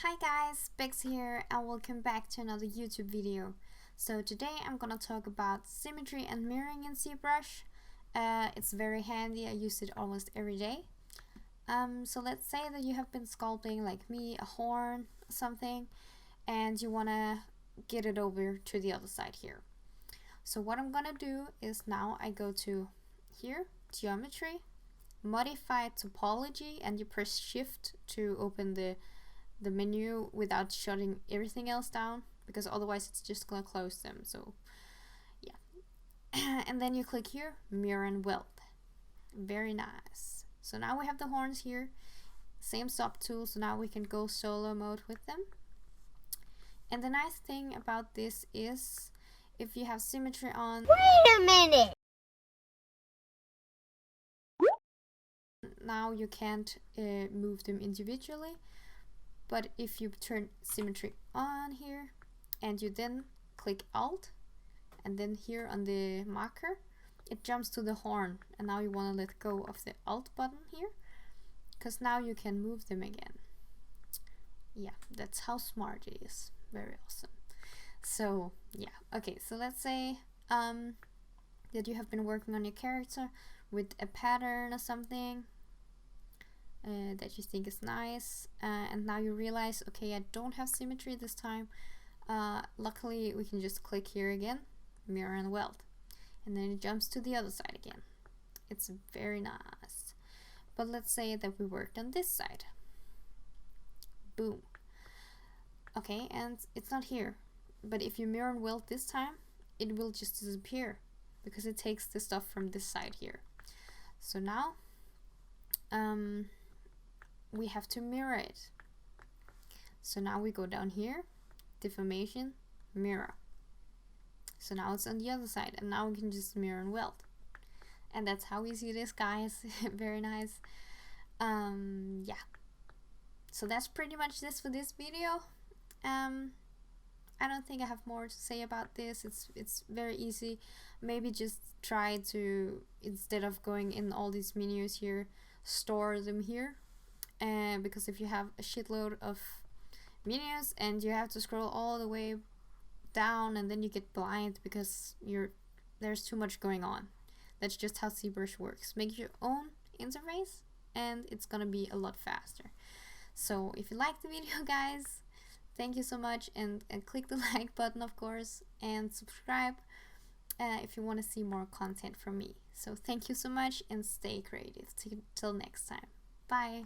Hi guys, Bex here and welcome back to another YouTube video. So today I'm gonna talk about symmetry and mirroring in Zbrush. It's very handy, I use it almost every day. So let's say that you have been sculpting like me, a horn, something, and you wanna get it over to the other side here. So what I'm gonna do is now I go to here, geometry, modify topology, and you press shift to open the menu without shutting everything else down, because otherwise it's just gonna close them. So yeah. And then you click here, mirror and weld. Very nice. So now we have the horns here, same sub tool, so now we can go solo mode with them. And the nice thing about this is if you have symmetry on, Wait a minute! now you can't move them individually. But if you turn symmetry on here and you then click Alt and then here on the marker, it jumps to the horn, and now you want to let go of the Alt button here because now you can move them again. Yeah, that's how smart it is. Very awesome. So yeah, okay, so let's say that you have been working on your character with a pattern or something that you think is nice, and now you realize, okay, I don't have symmetry this time. Luckily we can just click here again, mirror and weld, and then it jumps to the other side again. It's very nice. But let's say that we worked on this side. Boom. Okay, and it's not here, but if you mirror and weld this time, it will just disappear because it takes the stuff from this side here. So now we have to mirror it. So now we go down here, deformation, mirror. So now it's on the other side, and now we can just mirror and weld. And that's how easy it is, guys. Very nice. Yeah. So that's pretty much this for this video. I don't think I have more to say about this. It's very easy. Maybe just try to, instead of going in all these menus here, store them here. Because if you have a shitload of menus and you have to scroll all the way down, and then you get blind because there's too much going on. That's just how Zbrush works. Make your own interface and it's gonna be a lot faster. So if you liked the video, guys, thank you so much, and click the like button, of course, and subscribe if you want to see more content from me. So thank you so much and stay creative. Till next time. Bye.